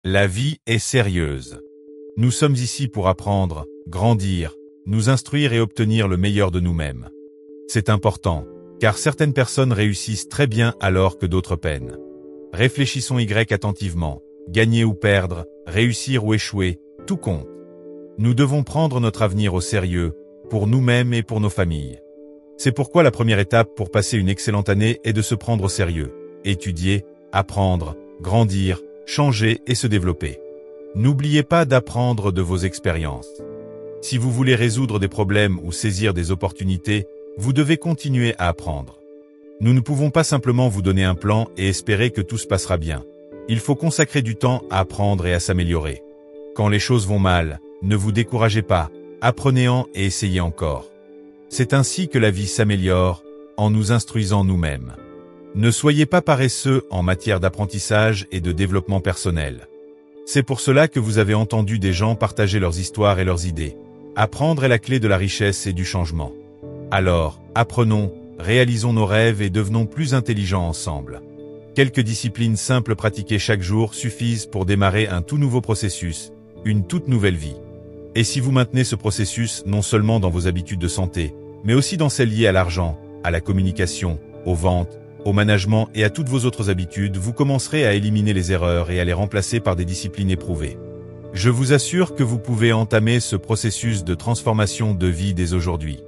La vie est sérieuse. Nous sommes ici pour apprendre, grandir, nous instruire et obtenir le meilleur de nous-mêmes. C'est important, car certaines personnes réussissent très bien alors que d'autres peinent. Réfléchissons attentivement, gagner ou perdre, réussir ou échouer, tout compte. Nous devons prendre notre avenir au sérieux, pour nous-mêmes et pour nos familles. C'est pourquoi la première étape pour passer une excellente année est de se prendre au sérieux, étudier, apprendre, grandir, changer et se développer. N'oubliez pas d'apprendre de vos expériences. Si vous voulez résoudre des problèmes ou saisir des opportunités, vous devez continuer à apprendre. Nous ne pouvons pas simplement vous donner un plan et espérer que tout se passera bien. Il faut consacrer du temps à apprendre et à s'améliorer. Quand les choses vont mal, ne vous découragez pas, apprenez-en et essayez encore. C'est ainsi que la vie s'améliore, en nous instruisant nous-mêmes. Ne soyez pas paresseux en matière d'apprentissage et de développement personnel. C'est pour cela que vous avez entendu des gens partager leurs histoires et leurs idées. Apprendre est la clé de la richesse et du changement. Alors, apprenons, réalisons nos rêves et devenons plus intelligents ensemble. Quelques disciplines simples pratiquées chaque jour suffisent pour démarrer un tout nouveau processus, une toute nouvelle vie. Et si vous maintenez ce processus non seulement dans vos habitudes de santé, mais aussi dans celles liées à l'argent, à la communication, aux ventes, au management et à toutes vos autres habitudes, vous commencerez à éliminer les erreurs et à les remplacer par des disciplines éprouvées. Je vous assure que vous pouvez entamer ce processus de transformation de vie dès aujourd'hui.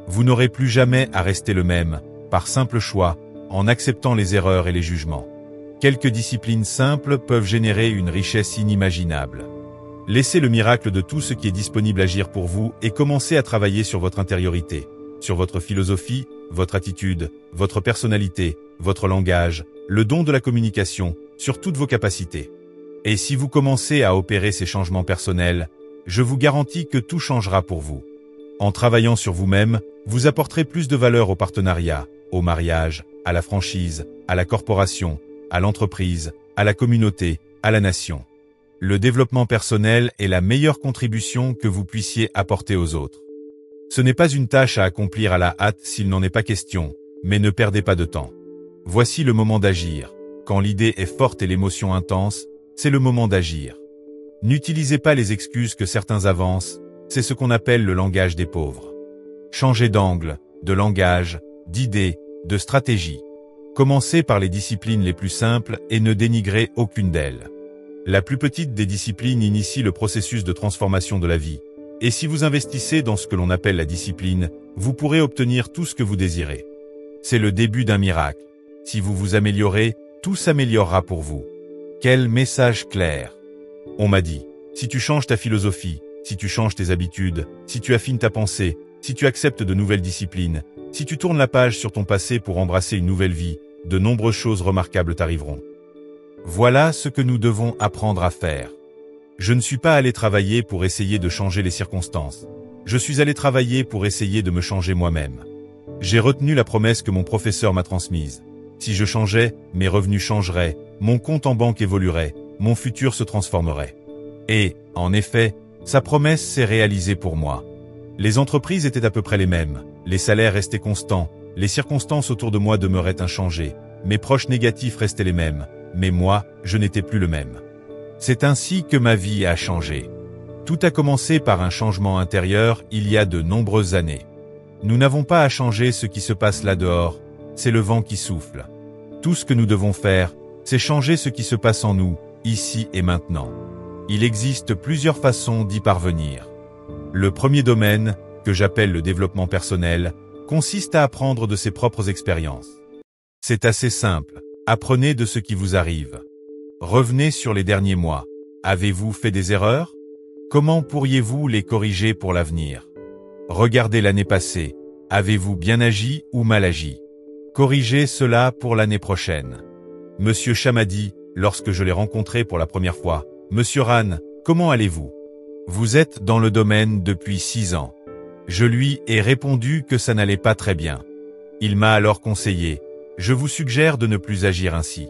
Vous n'aurez plus jamais à rester le même, par simple choix, en acceptant les erreurs et les jugements. Quelques disciplines simples peuvent générer une richesse inimaginable. Laissez le miracle de tout ce qui est disponible agir pour vous et commencez à travailler sur votre intériorité, sur votre philosophie, votre attitude, votre personnalité, votre langage, le don de la communication, sur toutes vos capacités. Et si vous commencez à opérer ces changements personnels, je vous garantis que tout changera pour vous. En travaillant sur vous-même, vous apporterez plus de valeur au partenariat, au mariage, à la franchise, à la corporation, à l'entreprise, à la communauté, à la nation. Le développement personnel est la meilleure contribution que vous puissiez apporter aux autres. Ce n'est pas une tâche à accomplir à la hâte s'il n'en est pas question, mais ne perdez pas de temps. Voici le moment d'agir. Quand l'idée est forte et l'émotion intense, c'est le moment d'agir. N'utilisez pas les excuses que certains avancent, c'est ce qu'on appelle le langage des pauvres. Changez d'angle, de langage, d'idée, de stratégie. Commencez par les disciplines les plus simples et ne dénigrez aucune d'elles. La plus petite des disciplines initie le processus de transformation de la vie. Et si vous investissez dans ce que l'on appelle la discipline, vous pourrez obtenir tout ce que vous désirez. C'est le début d'un miracle. Si vous vous améliorez, tout s'améliorera pour vous. Quel message clair! On m'a dit, si tu changes ta philosophie, si tu changes tes habitudes, si tu affines ta pensée, si tu acceptes de nouvelles disciplines, si tu tournes la page sur ton passé pour embrasser une nouvelle vie, de nombreuses choses remarquables t'arriveront. Voilà ce que nous devons apprendre à faire. Je ne suis pas allé travailler pour essayer de changer les circonstances. Je suis allé travailler pour essayer de me changer moi-même. J'ai retenu la promesse que mon professeur m'a transmise. Si je changeais, mes revenus changeraient, mon compte en banque évoluerait, mon futur se transformerait. Et, en effet, sa promesse s'est réalisée pour moi. Les entreprises étaient à peu près les mêmes, les salaires restaient constants, les circonstances autour de moi demeuraient inchangées, mes proches négatifs restaient les mêmes, mais moi, je n'étais plus le même. C'est ainsi que ma vie a changé. Tout a commencé par un changement intérieur il y a de nombreuses années. Nous n'avons pas à changer ce qui se passe là dehors, c'est le vent qui souffle. Tout ce que nous devons faire, c'est changer ce qui se passe en nous, ici et maintenant. Il existe plusieurs façons d'y parvenir. Le premier domaine, que j'appelle le développement personnel, consiste à apprendre de ses propres expériences. C'est assez simple, apprenez de ce qui vous arrive. Revenez sur les derniers mois. Avez-vous fait des erreurs? Comment pourriez-vous les corriger pour l'avenir? Regardez l'année passée. Avez-vous bien agi ou mal agi? Corrigez cela pour l'année prochaine. Monsieur Chamadi, lorsque je l'ai rencontré pour la première fois, Monsieur Ran, comment allez-vous? Vous êtes dans le domaine depuis 6 ans. Je lui ai répondu que ça n'allait pas très bien. Il m'a alors conseillé, je vous suggère de ne plus agir ainsi.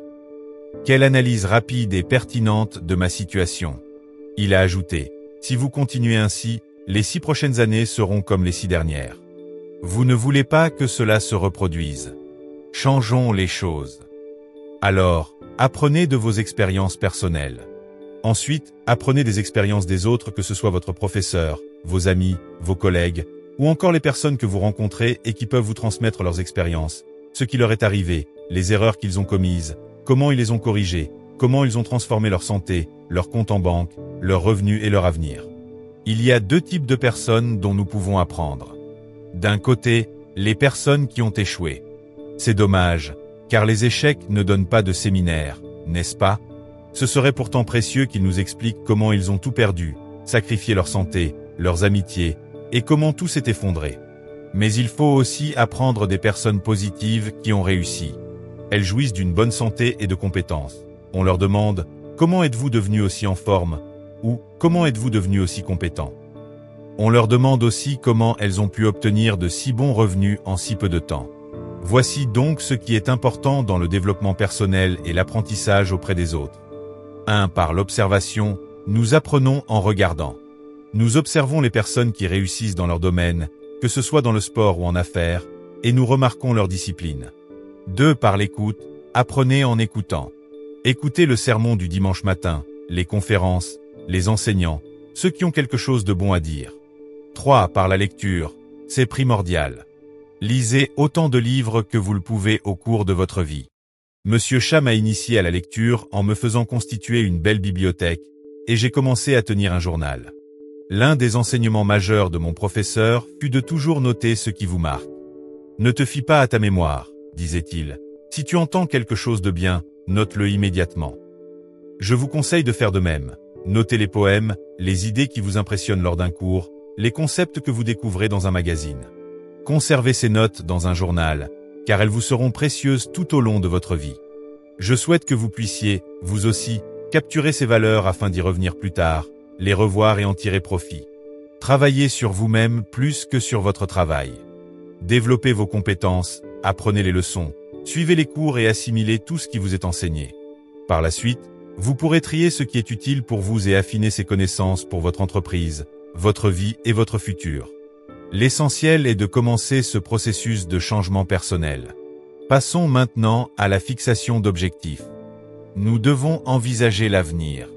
Quelle analyse rapide et pertinente de ma situation. Il a ajouté, si vous continuez ainsi, les 6 prochaines années seront comme les 6 dernières. Vous ne voulez pas que cela se reproduise. Changeons les choses. Alors, apprenez de vos expériences personnelles. Ensuite, apprenez des expériences des autres, que ce soit votre professeur, vos amis, vos collègues, ou encore les personnes que vous rencontrez et qui peuvent vous transmettre leurs expériences, ce qui leur est arrivé, les erreurs qu'ils ont commises, comment ils les ont corrigées, comment ils ont transformé leur santé, leur compte en banque, leurs revenus et leur avenir. Il y a deux types de personnes dont nous pouvons apprendre. D'un côté, les personnes qui ont échoué. C'est dommage, car les échecs ne donnent pas de séminaire, n'est-ce pas? Ce serait pourtant précieux qu'ils nous expliquent comment ils ont tout perdu, sacrifié leur santé, leurs amitiés, et comment tout s'est effondré. Mais il faut aussi apprendre des personnes positives qui ont réussi. Elles jouissent d'une bonne santé et de compétences. On leur demande « Comment êtes-vous devenu aussi en forme ?» ou « Comment êtes-vous devenu aussi compétent ?» On leur demande aussi comment elles ont pu obtenir de si bons revenus en si peu de temps. Voici donc ce qui est important dans le développement personnel et l'apprentissage auprès des autres. 1. Par l'observation, nous apprenons en regardant. Nous observons les personnes qui réussissent dans leur domaine, que ce soit dans le sport ou en affaires, et nous remarquons leur discipline. 2. Par l'écoute, apprenez en écoutant. Écoutez le sermon du dimanche matin, les conférences, les enseignants, ceux qui ont quelque chose de bon à dire. 3. Par la lecture, c'est primordial. Lisez autant de livres que vous le pouvez au cours de votre vie. Monsieur Chat m'a initié à la lecture en me faisant constituer une belle bibliothèque, et j'ai commencé à tenir un journal. L'un des enseignements majeurs de mon professeur fut de toujours noter ce qui vous marque. Ne te fie pas à ta mémoire, disait-il. Si tu entends quelque chose de bien, note-le immédiatement. Je vous conseille de faire de même. Notez les poèmes, les idées qui vous impressionnent lors d'un cours, les concepts que vous découvrez dans un magazine. Conservez ces notes dans un journal, car elles vous seront précieuses tout au long de votre vie. Je souhaite que vous puissiez, vous aussi, capturer ces valeurs afin d'y revenir plus tard, les revoir et en tirer profit. Travaillez sur vous-même plus que sur votre travail. Développez vos compétences, apprenez les leçons, suivez les cours et assimilez tout ce qui vous est enseigné. Par la suite, vous pourrez trier ce qui est utile pour vous et affiner ces connaissances pour votre entreprise, votre vie et votre futur. L'essentiel est de commencer ce processus de changement personnel. Passons maintenant à la fixation d'objectifs. Nous devons envisager l'avenir.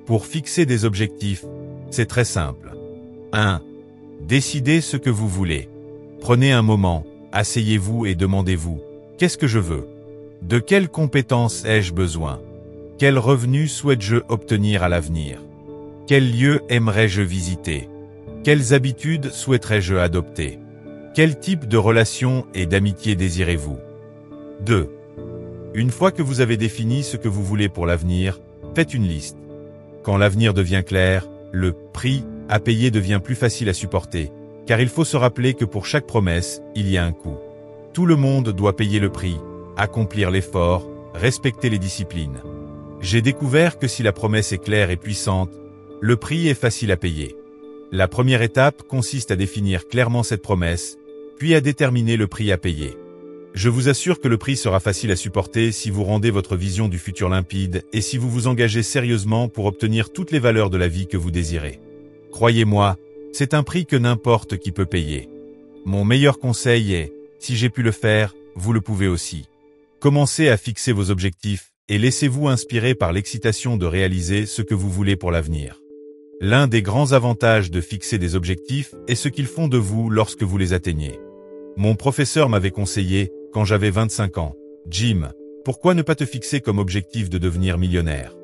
Pour fixer des objectifs, c'est très simple. 1. Décidez ce que vous voulez. Prenez un moment, asseyez-vous et demandez-vous « Qu'est-ce que je veux ? De quelles compétences ai-je besoin ? Quels revenus souhaite-je obtenir à l'avenir ? Quel lieu aimerais-je visiter ? Quelles habitudes souhaiterais-je adopter ? Quel type de relation et d'amitié désirez-vous ? 2. Une fois que vous avez défini ce que vous voulez pour l'avenir, faites une liste. Quand l'avenir devient clair, le prix à payer devient plus facile à supporter, car il faut se rappeler que pour chaque promesse, il y a un coût. Tout le monde doit payer le prix, accomplir l'effort, respecter les disciplines. J'ai découvert que si la promesse est claire et puissante, le prix est facile à payer. La première étape consiste à définir clairement cette promesse, puis à déterminer le prix à payer. Je vous assure que le prix sera facile à supporter si vous rendez votre vision du futur limpide et si vous vous engagez sérieusement pour obtenir toutes les valeurs de la vie que vous désirez. Croyez-moi, c'est un prix que n'importe qui peut payer. Mon meilleur conseil est, si j'ai pu le faire, vous le pouvez aussi. Commencez à fixer vos objectifs et laissez-vous inspirer par l'excitation de réaliser ce que vous voulez pour l'avenir. L'un des grands avantages de fixer des objectifs est ce qu'ils font de vous lorsque vous les atteignez. Mon professeur m'avait conseillé, quand j'avais 25 ans, « Jim, pourquoi ne pas te fixer comme objectif de devenir millionnaire ?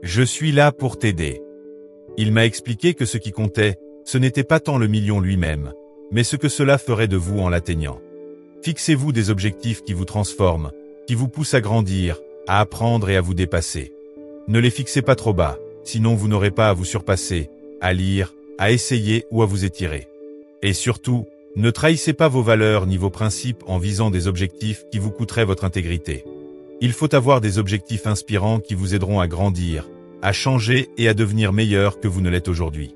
Je suis là pour t'aider. » Il m'a expliqué que ce qui comptait, ce n'était pas tant le million lui-même, mais ce que cela ferait de vous en l'atteignant. Fixez-vous des objectifs qui vous transforment, qui vous poussent à grandir, à apprendre et à vous dépasser. Ne les fixez pas trop bas, sinon vous n'aurez pas à vous surpasser, à lire, à essayer ou à vous étirer. Et surtout, ne trahissez pas vos valeurs ni vos principes en visant des objectifs qui vous coûteraient votre intégrité. Il faut avoir des objectifs inspirants qui vous aideront à grandir, à changer et à devenir meilleur que vous ne l'êtes aujourd'hui.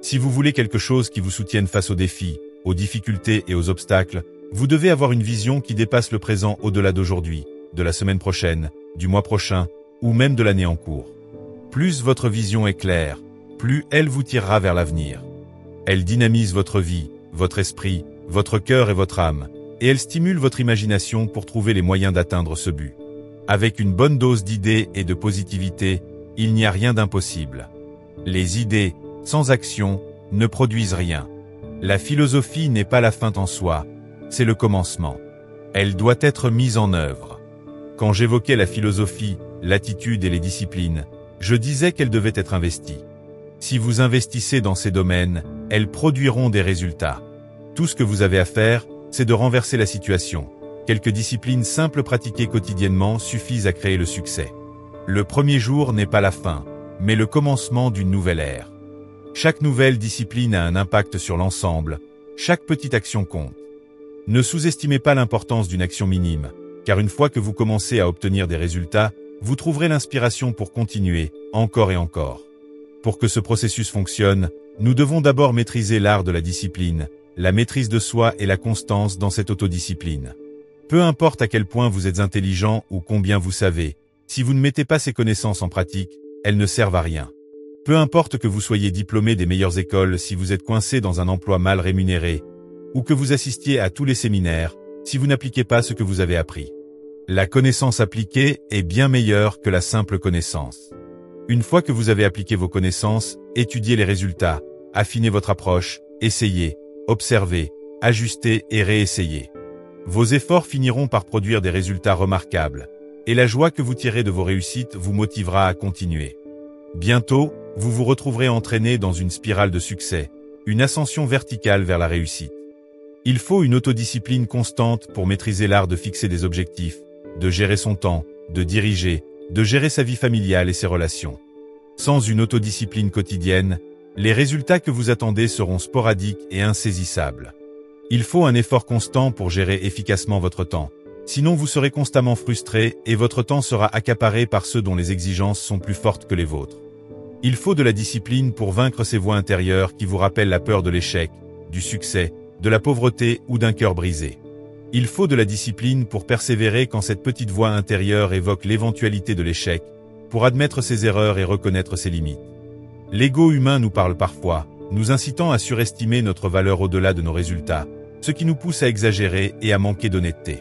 Si vous voulez quelque chose qui vous soutienne face aux défis, aux difficultés et aux obstacles, vous devez avoir une vision qui dépasse le présent au-delà d'aujourd'hui, de la semaine prochaine, du mois prochain, ou même de l'année en cours. Plus votre vision est claire, plus elle vous tirera vers l'avenir. Elle dynamise votre vie, votre esprit, votre cœur et votre âme, et elle stimule votre imagination pour trouver les moyens d'atteindre ce but. Avec une bonne dose d'idées et de positivité, il n'y a rien d'impossible. Les idées, sans action, ne produisent rien. La philosophie n'est pas la fin en soi, c'est le commencement. Elle doit être mise en œuvre. Quand j'évoquais la philosophie, l'attitude et les disciplines, je disais qu'elles devaient être investies. Si vous investissez dans ces domaines, elles produiront des résultats. Tout ce que vous avez à faire, c'est de renverser la situation. Quelques disciplines simples pratiquées quotidiennement suffisent à créer le succès. Le premier jour n'est pas la fin, mais le commencement d'une nouvelle ère. Chaque nouvelle discipline a un impact sur l'ensemble, chaque petite action compte. Ne sous-estimez pas l'importance d'une action minime, car une fois que vous commencez à obtenir des résultats, vous trouverez l'inspiration pour continuer, encore et encore. Pour que ce processus fonctionne, nous devons d'abord maîtriser l'art de la discipline, la maîtrise de soi et la constance dans cette autodiscipline. Peu importe à quel point vous êtes intelligent ou combien vous savez, si vous ne mettez pas ces connaissances en pratique, elles ne servent à rien. Peu importe que vous soyez diplômé des meilleures écoles si vous êtes coincé dans un emploi mal rémunéré, ou que vous assistiez à tous les séminaires, si vous n'appliquez pas ce que vous avez appris. La connaissance appliquée est bien meilleure que la simple connaissance. Une fois que vous avez appliqué vos connaissances, étudiez les résultats, affinez votre approche, essayez, observez, ajustez et réessayez. Vos efforts finiront par produire des résultats remarquables, et la joie que vous tirez de vos réussites vous motivera à continuer. Bientôt, vous vous retrouverez entraîné dans une spirale de succès, une ascension verticale vers la réussite. Il faut une autodiscipline constante pour maîtriser l'art de fixer des objectifs, de gérer son temps, de diriger, de gérer sa vie familiale et ses relations. Sans une autodiscipline quotidienne, les résultats que vous attendez seront sporadiques et insaisissables. Il faut un effort constant pour gérer efficacement votre temps. Sinon vous serez constamment frustré et votre temps sera accaparé par ceux dont les exigences sont plus fortes que les vôtres. Il faut de la discipline pour vaincre ces voix intérieures qui vous rappellent la peur de l'échec, du succès, de la pauvreté ou d'un cœur brisé. Il faut de la discipline pour persévérer quand cette petite voix intérieure évoque l'éventualité de l'échec, pour admettre ses erreurs et reconnaître ses limites. L'ego humain nous parle parfois, nous incitant à surestimer notre valeur au-delà de nos résultats, ce qui nous pousse à exagérer et à manquer d'honnêteté.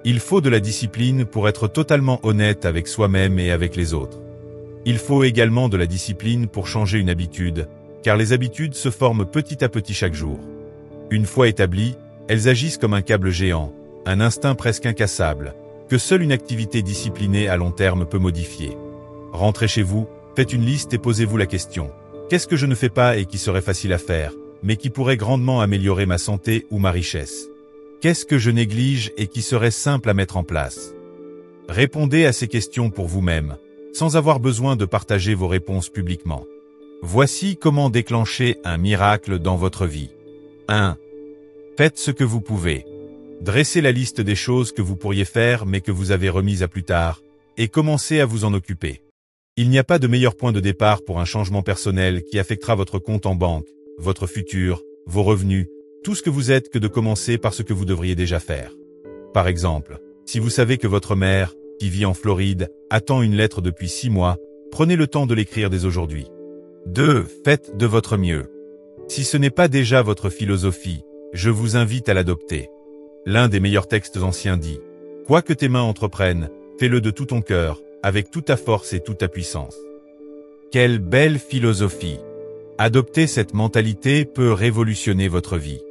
Il faut de la discipline pour être totalement honnête avec soi-même et avec les autres. Il faut également de la discipline pour changer une habitude, car les habitudes se forment petit à petit chaque jour. Une fois établies, elles agissent comme un câble géant, un instinct presque incassable, que seule une activité disciplinée à long terme peut modifier. Rentrez chez vous, faites une liste et posez-vous la question. Qu'est-ce que je ne fais pas et qui serait facile à faire, mais qui pourrait grandement améliorer ma santé ou ma richesse? Qu'est-ce que je néglige et qui serait simple à mettre en place? Répondez à ces questions pour vous-même, sans avoir besoin de partager vos réponses publiquement. Voici comment déclencher un miracle dans votre vie. 1. Faites ce que vous pouvez. Dressez la liste des choses que vous pourriez faire mais que vous avez remises à plus tard, et commencez à vous en occuper. Il n'y a pas de meilleur point de départ pour un changement personnel qui affectera votre compte en banque, votre futur, vos revenus, tout ce que vous êtes que de commencer par ce que vous devriez déjà faire. Par exemple, si vous savez que votre mère, qui vit en Floride, attend une lettre depuis 6 mois, prenez le temps de l'écrire dès aujourd'hui. 2. Faites de votre mieux. Si ce n'est pas déjà votre philosophie, je vous invite à l'adopter. L'un des meilleurs textes anciens dit « Quoi que tes mains entreprennent, fais-le de tout ton cœur, avec toute ta force et toute ta puissance. » Quelle belle philosophie! Adopter cette mentalité peut révolutionner votre vie.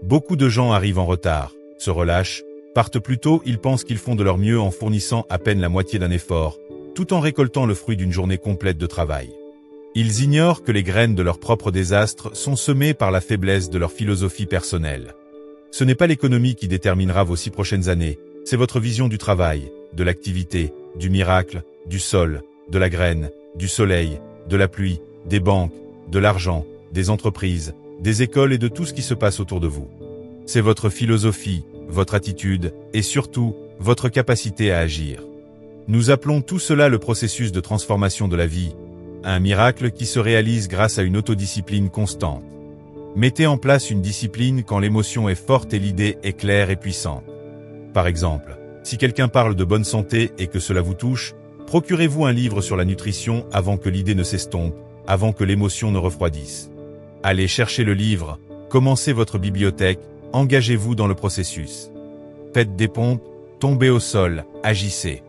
Beaucoup de gens arrivent en retard, se relâchent, partent plus tôt, ils pensent qu'ils font de leur mieux en fournissant à peine la moitié d'un effort, tout en récoltant le fruit d'une journée complète de travail. Ils ignorent que les graines de leur propre désastre sont semées par la faiblesse de leur philosophie personnelle. Ce n'est pas l'économie qui déterminera vos 6 prochaines années, c'est votre vision du travail, de l'activité, du miracle, du sol, de la graine, du soleil, de la pluie, des banques, de l'argent, des entreprises, des écoles et de tout ce qui se passe autour de vous. C'est votre philosophie, votre attitude et surtout, votre capacité à agir. Nous appelons tout cela le processus de transformation de la vie, un miracle qui se réalise grâce à une autodiscipline constante. Mettez en place une discipline quand l'émotion est forte et l'idée est claire et puissante. Par exemple, si quelqu'un parle de bonne santé et que cela vous touche, procurez-vous un livre sur la nutrition avant que l'idée ne s'estompe, avant que l'émotion ne refroidisse. Allez chercher le livre, commencez votre bibliothèque, engagez-vous dans le processus. Faites des pompes, tombez au sol, agissez.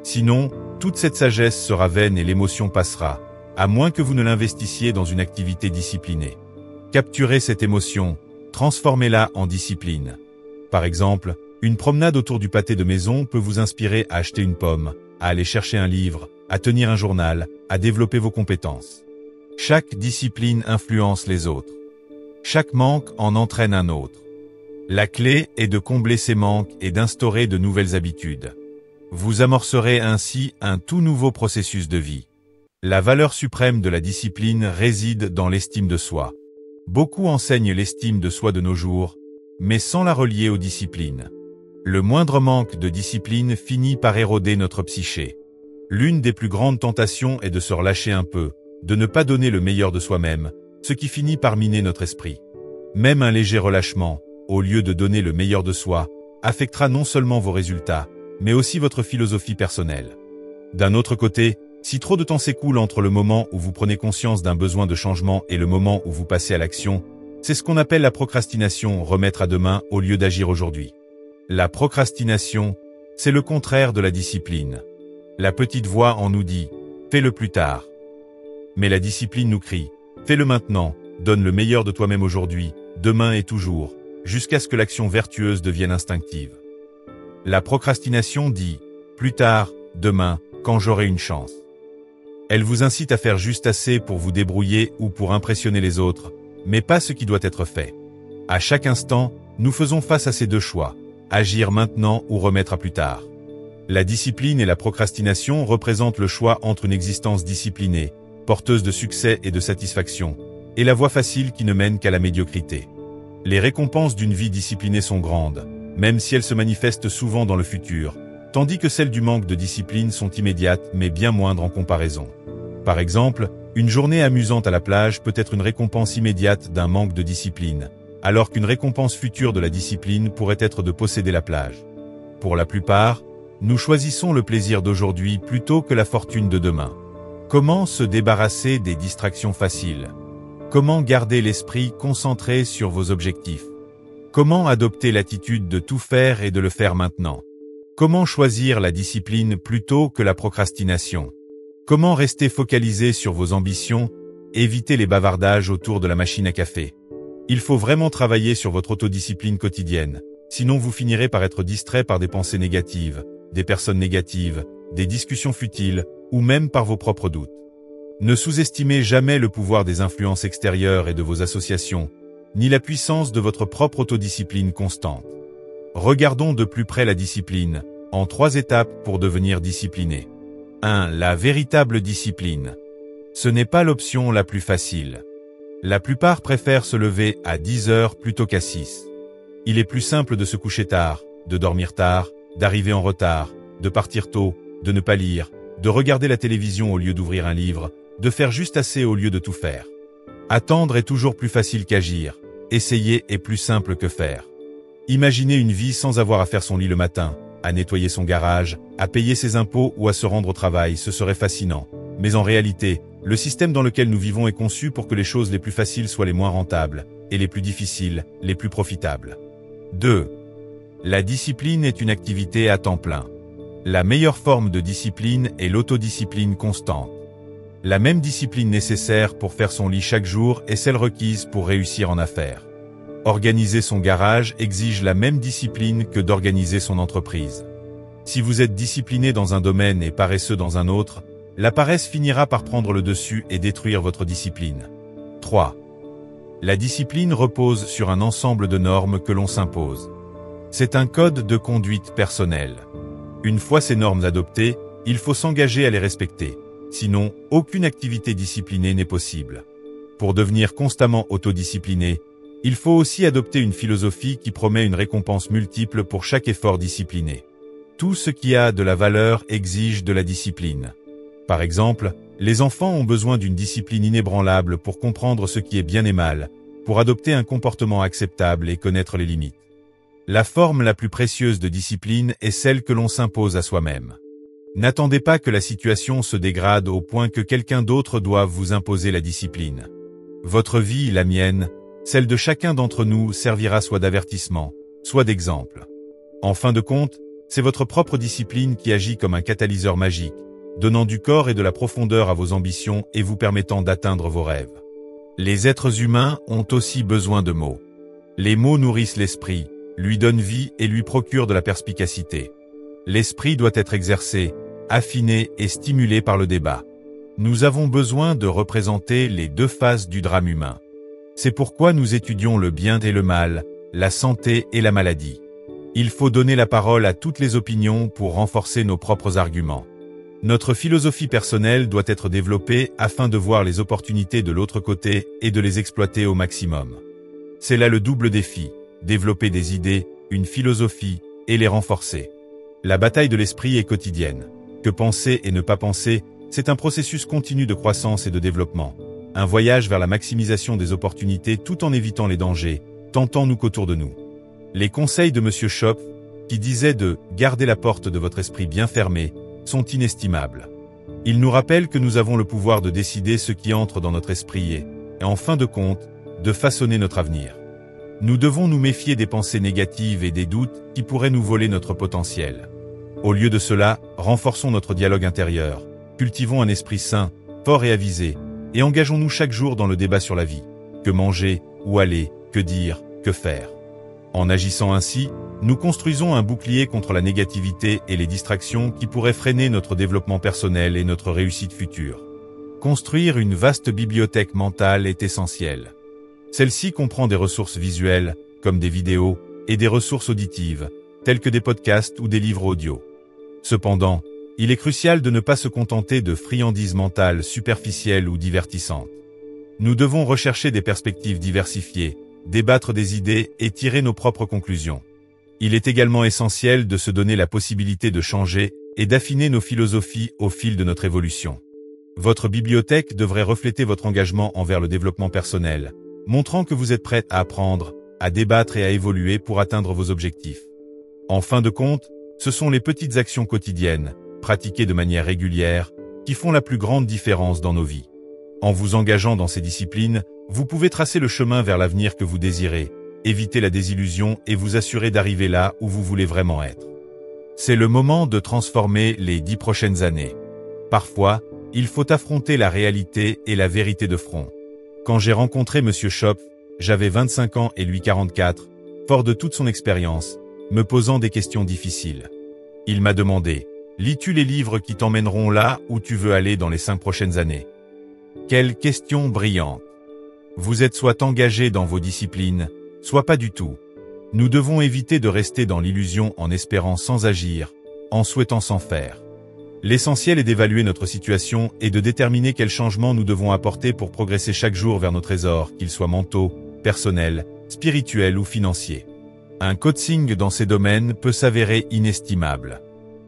Sinon, Toute cette sagesse sera vaine et l'émotion passera, à moins que vous ne l'investissiez dans une activité disciplinée. Capturez cette émotion, transformez-la en discipline. Par exemple, une promenade autour du pâté de maison peut vous inspirer à acheter une pomme, à aller chercher un livre, à tenir un journal, à développer vos compétences. Chaque discipline influence les autres. Chaque manque en entraîne un autre. La clé est de combler ces manques et d'instaurer de nouvelles habitudes. Vous amorcerez ainsi un tout nouveau processus de vie. La valeur suprême de la discipline réside dans l'estime de soi. Beaucoup enseignent l'estime de soi de nos jours, mais sans la relier aux disciplines. Le moindre manque de discipline finit par éroder notre psyché. L'une des plus grandes tentations est de se relâcher un peu, de ne pas donner le meilleur de soi-même, ce qui finit par miner notre esprit. Même un léger relâchement, au lieu de donner le meilleur de soi, affectera non seulement vos résultats, mais aussi votre philosophie personnelle. D'un autre côté, si trop de temps s'écoule entre le moment où vous prenez conscience d'un besoin de changement et le moment où vous passez à l'action, c'est ce qu'on appelle la procrastination, remettre à demain au lieu d'agir aujourd'hui. La procrastination, c'est le contraire de la discipline. La petite voix en nous dit « fais-le plus tard ». Mais la discipline nous crie « fais-le maintenant, donne le meilleur de toi-même aujourd'hui, demain et toujours », jusqu'à ce que l'action vertueuse devienne instinctive. La procrastination dit « plus tard, demain, quand j'aurai une chance ». Elle vous incite à faire juste assez pour vous débrouiller ou pour impressionner les autres, mais pas ce qui doit être fait. À chaque instant, nous faisons face à ces deux choix, agir maintenant ou remettre à plus tard. La discipline et la procrastination représentent le choix entre une existence disciplinée, porteuse de succès et de satisfaction, et la voie facile qui ne mène qu'à la médiocrité. Les récompenses d'une vie disciplinée sont grandes, même si elles se manifestent souvent dans le futur, tandis que celles du manque de discipline sont immédiates mais bien moindres en comparaison. Par exemple, une journée amusante à la plage peut être une récompense immédiate d'un manque de discipline, alors qu'une récompense future de la discipline pourrait être de posséder la plage. Pour la plupart, nous choisissons le plaisir d'aujourd'hui plutôt que la fortune de demain. Comment se débarrasser des distractions faciles? Comment garder l'esprit concentré sur vos objectifs? Comment adopter l'attitude de tout faire et de le faire maintenant? Comment choisir la discipline plutôt que la procrastination? Comment rester focalisé sur vos ambitions, éviter les bavardages autour de la machine à café? Il faut vraiment travailler sur votre autodiscipline quotidienne, sinon vous finirez par être distrait par des pensées négatives, des personnes négatives, des discussions futiles, ou même par vos propres doutes. Ne sous-estimez jamais le pouvoir des influences extérieures et de vos associations, ni la puissance de votre propre autodiscipline constante. Regardons de plus près la discipline, en 3 étapes pour devenir discipliné. 1. La véritable discipline. Ce n'est pas l'option la plus facile. La plupart préfèrent se lever à 10 heures plutôt qu'à 6. Il est plus simple de se coucher tard, de dormir tard, d'arriver en retard, de partir tôt, de ne pas lire, de regarder la télévision au lieu d'ouvrir un livre, de faire juste assez au lieu de tout faire. Attendre est toujours plus facile qu'agir. Essayer est plus simple que faire. Imaginez une vie sans avoir à faire son lit le matin, à nettoyer son garage, à payer ses impôts ou à se rendre au travail, ce serait fascinant. Mais en réalité, le système dans lequel nous vivons est conçu pour que les choses les plus faciles soient les moins rentables, et les plus difficiles, les plus profitables. 2. La discipline est une activité à temps plein. La meilleure forme de discipline est l'autodiscipline constante. La même discipline nécessaire pour faire son lit chaque jour est celle requise pour réussir en affaires. Organiser son garage exige la même discipline que d'organiser son entreprise. Si vous êtes discipliné dans un domaine et paresseux dans un autre, la paresse finira par prendre le dessus et détruire votre discipline. 3. La discipline repose sur un ensemble de normes que l'on s'impose. C'est un code de conduite personnelle. Une fois ces normes adoptées, il faut s'engager à les respecter. Sinon, aucune activité disciplinée n'est possible. Pour devenir constamment autodiscipliné, il faut aussi adopter une philosophie qui promet une récompense multiple pour chaque effort discipliné. Tout ce qui a de la valeur exige de la discipline. Par exemple, les enfants ont besoin d'une discipline inébranlable pour comprendre ce qui est bien et mal, pour adopter un comportement acceptable et connaître les limites. La forme la plus précieuse de discipline est celle que l'on s'impose à soi-même. N'attendez pas que la situation se dégrade au point que quelqu'un d'autre doive vous imposer la discipline. Votre vie, la mienne, celle de chacun d'entre nous servira soit d'avertissement, soit d'exemple. En fin de compte, c'est votre propre discipline qui agit comme un catalyseur magique, donnant du corps et de la profondeur à vos ambitions et vous permettant d'atteindre vos rêves. Les êtres humains ont aussi besoin de mots. Les mots nourrissent l'esprit, lui donnent vie et lui procurent de la perspicacité. L'esprit doit être exercé, affiné et stimulé par le débat. Nous avons besoin de représenter les deux faces du drame humain. C'est pourquoi nous étudions le bien et le mal, la santé et la maladie. Il faut donner la parole à toutes les opinions pour renforcer nos propres arguments. Notre philosophie personnelle doit être développée afin de voir les opportunités de l'autre côté et de les exploiter au maximum. C'est là le double défi, développer des idées, une philosophie et les renforcer. La bataille de l'esprit est quotidienne. Que penser et ne pas penser, c'est un processus continu de croissance et de développement. Un voyage vers la maximisation des opportunités tout en évitant les dangers, tant en nous qu'autour de nous. Les conseils de M. Schopf, qui disait de « garder la porte de votre esprit bien fermée », sont inestimables. Il nous rappelle que nous avons le pouvoir de décider ce qui entre dans notre esprit et, en fin de compte, de façonner notre avenir. Nous devons nous méfier des pensées négatives et des doutes qui pourraient nous voler notre potentiel. Au lieu de cela, renforçons notre dialogue intérieur, cultivons un esprit sain, fort et avisé, et engageons-nous chaque jour dans le débat sur la vie. Que manger, où aller, que dire, que faire. En agissant ainsi, nous construisons un bouclier contre la négativité et les distractions qui pourraient freiner notre développement personnel et notre réussite future. Construire une vaste bibliothèque mentale est essentiel. Celle-ci comprend des ressources visuelles, comme des vidéos, et des ressources auditives, telles que des podcasts ou des livres audio. Cependant, il est crucial de ne pas se contenter de friandises mentales superficielles ou divertissantes. Nous devons rechercher des perspectives diversifiées, débattre des idées et tirer nos propres conclusions. Il est également essentiel de se donner la possibilité de changer et d'affiner nos philosophies au fil de notre évolution. Votre bibliothèque devrait refléter votre engagement envers le développement personnel, montrant que vous êtes prêt à apprendre, à débattre et à évoluer pour atteindre vos objectifs. En fin de compte, ce sont les petites actions quotidiennes, pratiquées de manière régulière, qui font la plus grande différence dans nos vies. En vous engageant dans ces disciplines, vous pouvez tracer le chemin vers l'avenir que vous désirez, éviter la désillusion et vous assurer d'arriver là où vous voulez vraiment être. C'est le moment de transformer les 10 prochaines années. Parfois, il faut affronter la réalité et la vérité de front. Quand j'ai rencontré M. Schopf, j'avais 25 ans et lui 44, fort de toute son expérience, me posant des questions difficiles. Il m'a demandé « Lis-tu les livres qui t'emmèneront là où tu veux aller dans les 5 prochaines années ?» Quelle question brillante! Vous êtes soit engagé dans vos disciplines, soit pas du tout. Nous devons éviter de rester dans l'illusion en espérant sans agir, en souhaitant sans faire. L'essentiel est d'évaluer notre situation et de déterminer quels changements nous devons apporter pour progresser chaque jour vers nos trésors, qu'ils soient mentaux, personnels, spirituels ou financiers. Un coaching dans ces domaines peut s'avérer inestimable.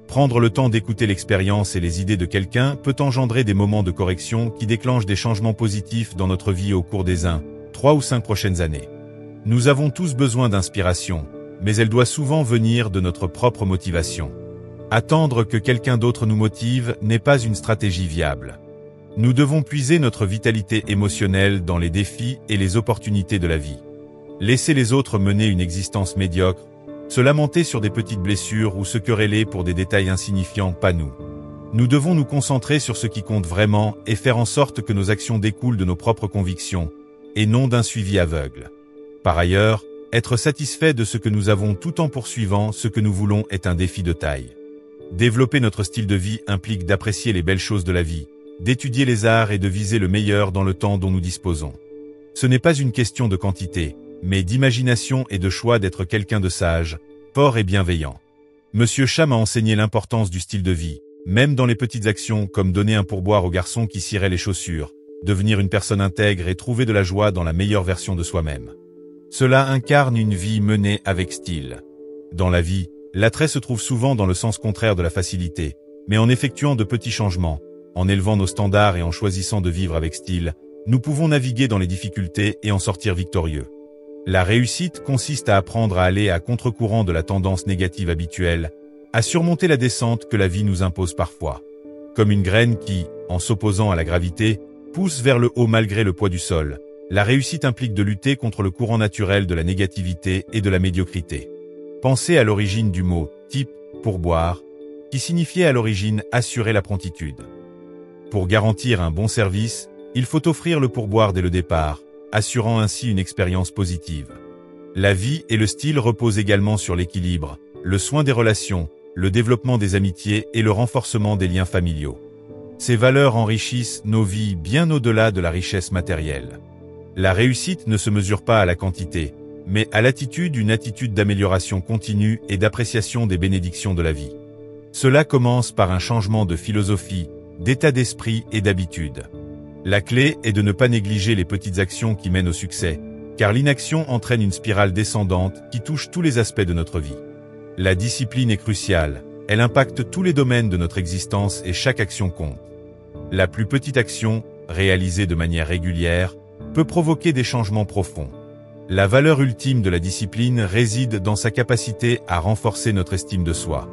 Prendre le temps d'écouter l'expérience et les idées de quelqu'un peut engendrer des moments de correction qui déclenchent des changements positifs dans notre vie au cours des 1, 3 ou 5 prochaines années. Nous avons tous besoin d'inspiration, mais elle doit souvent venir de notre propre motivation. Attendre que quelqu'un d'autre nous motive n'est pas une stratégie viable. Nous devons puiser notre vitalité émotionnelle dans les défis et les opportunités de la vie. Laisser les autres mener une existence médiocre, se lamenter sur des petites blessures ou se quereller pour des détails insignifiants, pas nous. Nous devons nous concentrer sur ce qui compte vraiment et faire en sorte que nos actions découlent de nos propres convictions, et non d'un suivi aveugle. Par ailleurs, être satisfait de ce que nous avons tout en poursuivant ce que nous voulons est un défi de taille. Développer notre style de vie implique d'apprécier les belles choses de la vie, d'étudier les arts et de viser le meilleur dans le temps dont nous disposons. Ce n'est pas une question de quantité, mais d'imagination et de choix d'être quelqu'un de sage, fort et bienveillant. Monsieur Cha m'a enseigné l'importance du style de vie, même dans les petites actions comme donner un pourboire au garçon qui cirait les chaussures, devenir une personne intègre et trouver de la joie dans la meilleure version de soi-même. Cela incarne une vie menée avec style. Dans la vie, l'attrait se trouve souvent dans le sens contraire de la facilité, mais en effectuant de petits changements, en élevant nos standards et en choisissant de vivre avec style, nous pouvons naviguer dans les difficultés et en sortir victorieux. La réussite consiste à apprendre à aller à contre-courant de la tendance négative habituelle, à surmonter la descente que la vie nous impose parfois. Comme une graine qui, en s'opposant à la gravité, pousse vers le haut malgré le poids du sol, la réussite implique de lutter contre le courant naturel de la négativité et de la médiocrité. Pensez à l'origine du mot « type » pourboire. qui signifiait à l'origine assurer la promptitude. Pour garantir un bon service, il faut offrir le pourboire dès le départ, assurant ainsi une expérience positive. La vie et le style reposent également sur l'équilibre, le soin des relations, le développement des amitiés et le renforcement des liens familiaux. Ces valeurs enrichissent nos vies bien au-delà de la richesse matérielle. La réussite ne se mesure pas à la quantité, mais à l'attitude, une attitude d'amélioration continue et d'appréciation des bénédictions de la vie. Cela commence par un changement de philosophie, d'état d'esprit et d'habitude. La clé est de ne pas négliger les petites actions qui mènent au succès, car l'inaction entraîne une spirale descendante qui touche tous les aspects de notre vie. La discipline est cruciale, elle impacte tous les domaines de notre existence et chaque action compte. La plus petite action, réalisée de manière régulière, peut provoquer des changements profonds. La valeur ultime de la discipline réside dans sa capacité à renforcer notre estime de soi.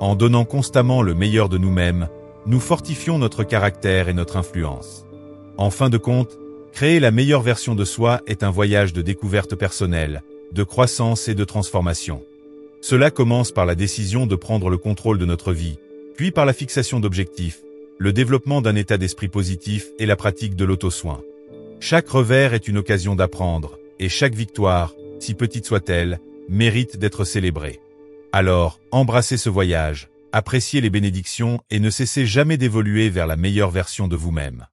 En donnant constamment le meilleur de nous-mêmes, nous fortifions notre caractère et notre influence. En fin de compte, créer la meilleure version de soi est un voyage de découverte personnelle, de croissance et de transformation. Cela commence par la décision de prendre le contrôle de notre vie, puis par la fixation d'objectifs, le développement d'un état d'esprit positif et la pratique de l'auto-soin. Chaque revers est une occasion d'apprendre, et chaque victoire, si petite soit-elle, mérite d'être célébrée. Alors, embrassez ce voyage, appréciez les bénédictions et ne cessez jamais d'évoluer vers la meilleure version de vous-même.